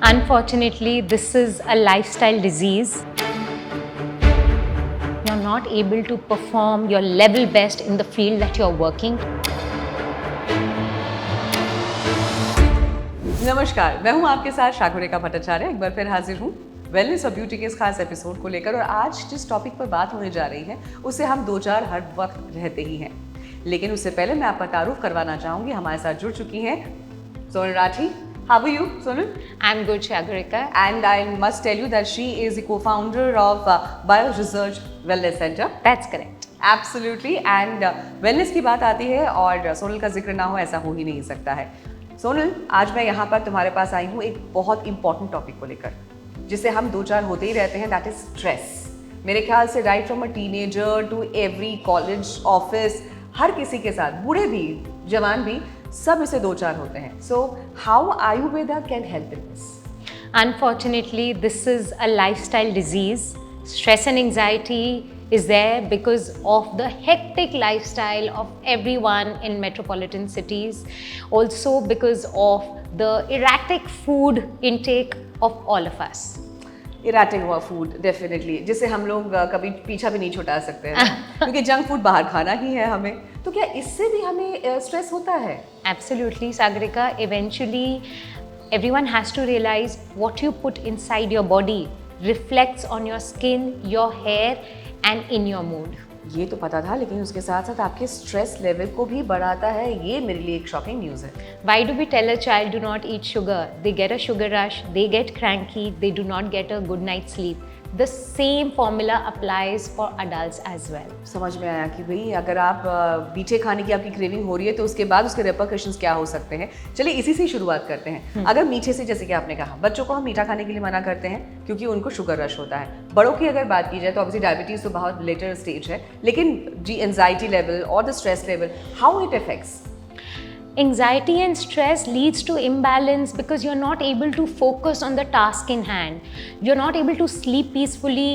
Unfortunately, this is a lifestyle disease. You're not able to perform your level best in the field that you're working. नमस्कार, मैं हूं आपके साथ शाकुरेका भट्टाचार्य। एक बार फिर हाजिर हूं वेलनेस और ब्यूटी के इस खास एपिसोड को लेकर। और आज जिस टॉपिक पर बात होने जा रही है उससे हम दो चार हर वक्त रहते ही हैं, लेकिन उससे पहले मैं आपका तारुफ करवाना चाहूंगी। हमारे साथ जुड़ चुकी हैं Sonal Rathi. How are you, Sonal? I'm good, Shagarika. And I must tell you that she is the co-founder of Bio Research Wellness Center. That's correct. Absolutely. And wellness की बात आती है और सोनल का जिक्र ना हो ऐसा हो ही नहीं सकता है। सोनल, आज मैं यहाँ पर तुम्हारे पास आई हूँ एक बहुत इंपॉर्टेंट टॉपिक को लेकर, जिसे हम दो चार होते ही रहते हैं, दैट इज स्ट्रेस। मेरे ख्याल से right from a teenager to every college office, हर किसी के साथ, बूढ़े भी जवान भी, सब इसे दो चार होते हैं। So how Ayurveda can help in this? Unfortunately, this is a lifestyle disease. Stress and anxiety is there because of the hectic lifestyle of everyone in metropolitan cities. Also because of the erratic food intake of all of us. Erratic हुआ food definitely, जिसे हम लोग कभी पीछा भी नहीं छुटा सकते हैं क्योंकि जंक फूड बाहर खाना ही है हमें। तो क्या इससे भी हमें स्ट्रेस होता है? Absolutely, Sagarika. Eventually, everyone has to realize what you put inside your body reflects on your skin, your hair, and in your mood. ये तो पता था, लेकिन उसके साथ साथ आपके स्ट्रेस लेवल को भी बढ़ाता है। ये मेरे लिए एक शॉकिंग न्यूज़ है। Why do we tell a child do not eat sugar? They get a sugar rush, they get cranky, they do not get a good night's sleep. The same formula applies for adults as well. समझ में आया कि भाई अगर आप मीठे खाने की आपकी क्रेविंग हो रही है तो उसके बाद उसके रेपरकशंस क्या हो सकते हैं। चलिए इसी से शुरुआत करते हैं। अगर मीठे से, जैसे कि आपने कहा, बच्चों को हम मीठा खाने के लिए मना करते हैं क्योंकि उनको शुगर रश होता है। बड़ों की अगर बात की जाए तो ऑब्वियसली डायबिटीज़ तो बहुत लेटर स्टेज है, लेकिन जी एंजाइटी लेवल और the stress level, how it affects? Anxiety and stress leads to imbalance because you're not able to focus on the task in hand. You're not able to sleep peacefully.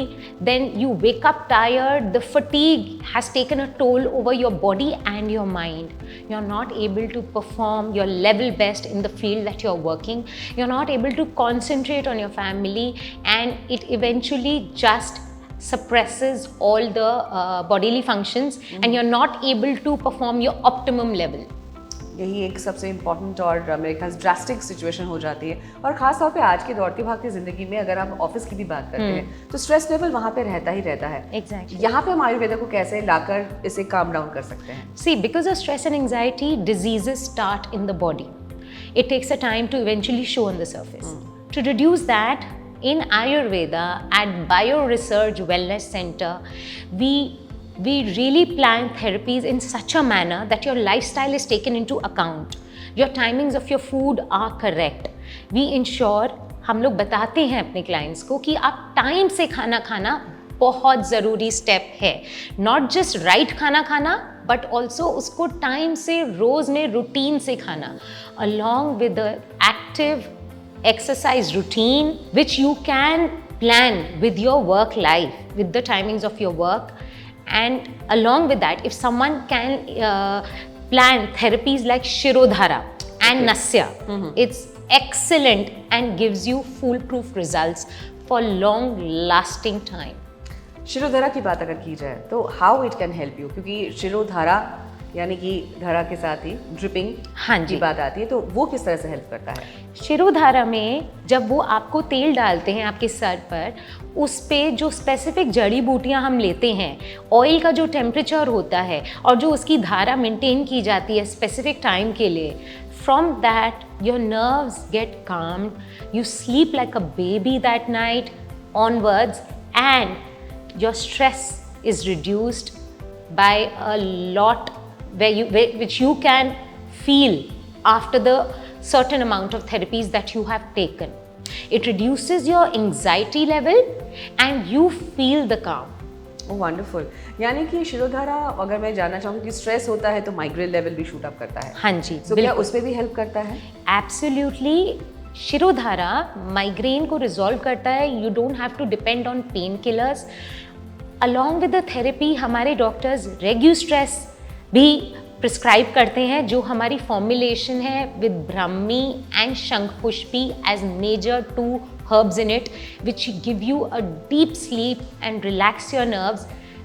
Then you wake up tired. The fatigue has taken a toll over your body and your mind. You're not able to perform your level best in the field that you're working. You're not able to concentrate on your family, and it eventually just suppresses all the bodily functions, and you're not able to perform your optimum level. यही एक सबसे important और मेरे ख्याल drastic situation हो जाती है। और ख़ास तौर पे आज की दौड़ती भागती ज़िंदगी में अगर आप ऑफिस की भी बात करते हैं तो स्ट्रेस लेवल वहाँ पे रहता ही रहता है। Exactly. यहाँ पे हम आयुर्वेदा को कैसे लाकर इसे काम डाउन कर सकते हैं? See, because of stress and anxiety, diseases start in the body. It takes a time to eventually show on the surface. To reduce that, in Ayurveda at Bio Research Wellness Center, we really plan therapies in such a manner that your lifestyle is taken into account. Your timings of your food are correct. We ensure, हम लोग बताते हैं अपने clients को कि आप time से खाना खाना बहुत ज़रूरी स्टेप है। नॉट जस्ट राइट खाना खाना, बट ऑल्सो उसको टाइम से, रोज़ में रूटीन से खाना, along with the active exercise routine which you can plan with your work life, with the timings of your work. And along with that, if someone can plan therapies like Shirodhara and Nasya, it's excellent and gives you foolproof results for long lasting time. Shirodhara की बात अगर की जाए तो how it can help you, क्योंकि शिरोधारा यानी कि धारा के साथ ही ड्रिपिंग की बात आती है, तो वो किस तरह से हेल्प करता है? शिरोधारा में जब वो आपको तेल डालते हैं आपके सर पर, उस पे जो स्पेसिफिक जड़ी बूटियां हम लेते हैं, ऑयल का जो टेम्परेचर होता है और जो उसकी धारा मेंटेन की जाती है स्पेसिफिक टाइम के लिए, from that your nerves get calmed, you sleep like a baby that night onwards, and your stress is reduced by a lot, which you can feel after the certain amount of therapies that you have taken. It reduces your anxiety level and you feel the calm. Oh, wonderful. यानी कि शिरोधारा, अगर मैं जानना चाहूँ कि stress होता है तो माइग्रेन लेवल भी शूट अप करता है। हाँ जी, तो क्या उसमें भी हेल्प करता है? Absolutely. शिरोधारा माइग्रेन को रिजॉल्व करता है. You don't have to depend on pain killers. Along with the therapy हमारे डॉक्टर्स रेग्यू स्ट्रेस भी प्रिस्क्राइब करते हैं, जो हमारी फॉर्मुलेशन है with Brahmi and Shankhpushpi as major 2 herbs in it, which give you a deep sleep and relax your nerves,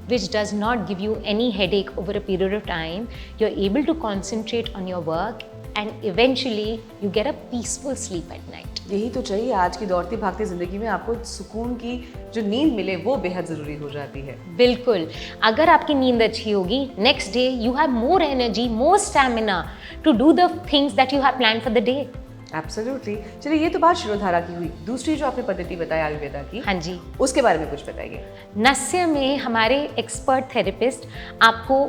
which does not give you any headache over a period of time. You're able to concentrate on your work and eventually you get a peaceful sleep at night. यही तो चाहिए आज की दौड़ती भागती ज़िंदगी में, आपको सुकून की जो नींद मिले वो बेहद ज़रूरी हो जाती है। बिल्कुल, अगर आपकी नींद अच्छी होगी, next day you have more energy, more stamina to do the things that you have planned for the day. Absolutely. चलिए, ये तो बात शिरोधारा की हुई। दूसरी जो आपने पद्धति बताई आयुर्वेदा की, हाँ जी, उसके बारे में कुछ बताइए। नस्य में हमारे एक्सपर्ट थेरेपिस्ट आपको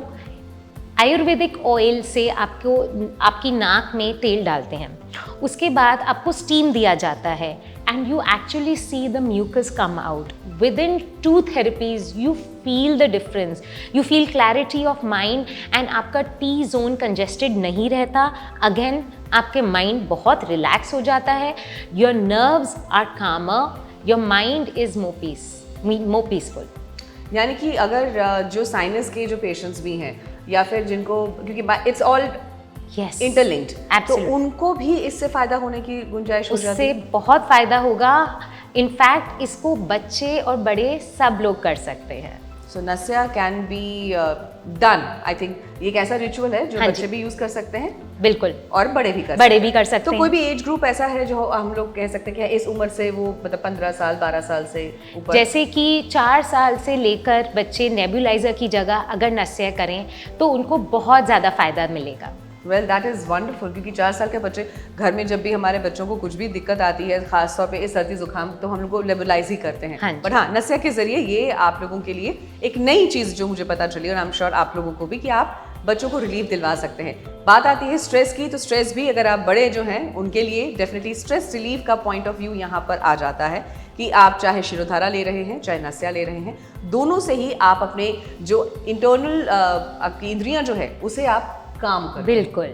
आयुर्वेदिक ऑयल से आपकी नाक में तेल डालते हैं, उसके बाद आपको स्टीम दिया जाता है and you actually see the mucus come out. Within 2 therapies you feel the difference, you feel clarity of mind and आपका टी जोन कंजेस्टेड नहीं रहता। अगेन आपके माइंड बहुत रिलैक्स हो जाता है, योर नर्व्स आर कामर, your mind is more peaceful. यानी कि अगर जो साइनस के जो पेशेंट्स भी हैं या फिर जिनको, क्योंकि इट्स ऑल इंटरलिंक्ड, तो उनको भी इससे फायदा होने की गुंजाइश हो जाती है। उससे बहुत फायदा होगा। इनफैक्ट इसको बच्चे और बड़े सब लोग कर सकते हैं। So nasya can be done, I think ये एक ऐसा रिचुअल है जो बच्चे भी यूज कर सकते हैं, बिल्कुल, और बड़े भी कर सकते हैं। तो कोई भी एज ग्रुप ऐसा है जो हम लोग कह सकते हैं कि इस उम्र से वो मतलब 15 साल 12 साल से ऊपर, जैसे कि 4 साल से लेकर बच्चे नेबुलाइजर की जगह अगर नस्य करें तो उनको बहुत ज़्यादा फायदा मिलेगा। वेल दैट इज़ वंडरफुल, क्योंकि 4 साल के बच्चे घर में जब भी हमारे बच्चों को कुछ भी दिक्कत आती है, खासतौर पे इस सर्दी जुकाम, तो हम लोग को नेबुलाइज ही करते हैं। बट हाँ, नस्या के जरिए ये आप लोगों के लिए एक नई चीज़ जो मुझे पता चली, और आई एम श्योर आप लोगों को भी, कि आप बच्चों को रिलीफ दिलवा सकते हैं। बात आती है स्ट्रेस की, तो स्ट्रेस भी अगर आप बड़े जो हैं उनके लिए डेफिनेटली स्ट्रेस रिलीफ का पॉइंट ऑफ व्यू यहाँ पर आ जाता है कि आप चाहे शिरोधारा ले रहे हैं चाहे नस्या ले रहे हैं, दोनों से ही आप अपने जो इंटरनल आपकी इंद्रियां जो है उसे आप काम करें। बिल्कुल।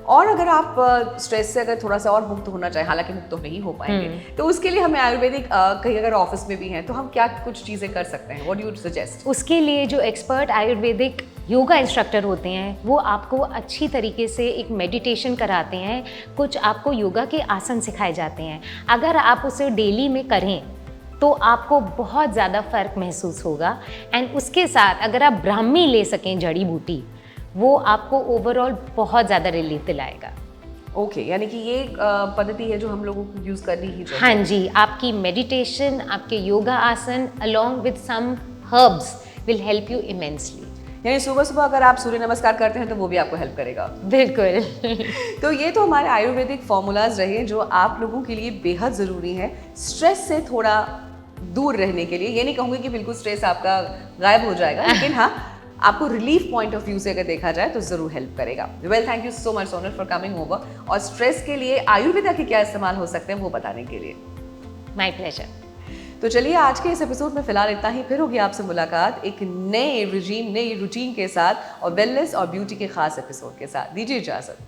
और अगर आप स्ट्रेस से अगर थोड़ा सा और मुक्त होना चाहें, हालांकि मुक्त तो नहीं हो पाएंगे, तो उसके लिए हमें आयुर्वेदिक कहीं अगर ऑफिस में भी हैं तो हम क्या कुछ चीज़ें कर सकते हैं? What do you suggest? उसके लिए जो एक्सपर्ट आयुर्वेदिक योगा इंस्ट्रक्टर होते हैं वो आपको अच्छी तरीके से एक मेडिटेशन कराते हैं, कुछ आपको योगा के आसन सिखाए जाते हैं। अगर आप उसे डेली में करें तो आपको बहुत ज़्यादा फ़र्क महसूस होगा। एंड उसके साथ अगर आप ब्राह्मी ले सकें, जड़ी बूटी, वो आपको ओवरऑल बहुत ज़्यादा रिलीफ दिलाएगा। ओके, यानी कि ये पद्धति है जो हम लोगों को यूज़ करनी ही चाहिए। हाँ जी, आपकी मेडिटेशन, आपके योगा आसन along with some herbs will help you immensely. यानी सुबह सुबह अगर आप सूर्य नमस्कार करते हैं तो वो भी आपको हेल्प करेगा। बिल्कुल। तो ये तो हमारे आयुर्वेदिक फॉर्मूलाज रहे जो आप लोगों के लिए बेहद ज़रूरी हैं स्ट्रेस से थोड़ा दूर रहने के लिए। ये नहीं कहूँगी कि बिल्कुल स्ट्रेस आपका गायब हो जाएगा, लेकिन हाँ, आपको रिलीफ पॉइंट ऑफ व्यू से अगर देखा जाए तो ज़रूर हेल्प करेगा। Well, thank you so much Sonal for coming over, और स्ट्रेस के लिए आयुर्वेदा के क्या इस्तेमाल हो सकते हैं वो बताने के लिए। My pleasure. तो चलिए, आज के इस एपिसोड में फिलहाल इतना ही। फिर होगी आपसे मुलाकात एक नए रिजीम, नई रूटीन के साथ, और वेलनेस और ब्यूटी के खास एपिसोड के साथ। दीजिए इजाज़त।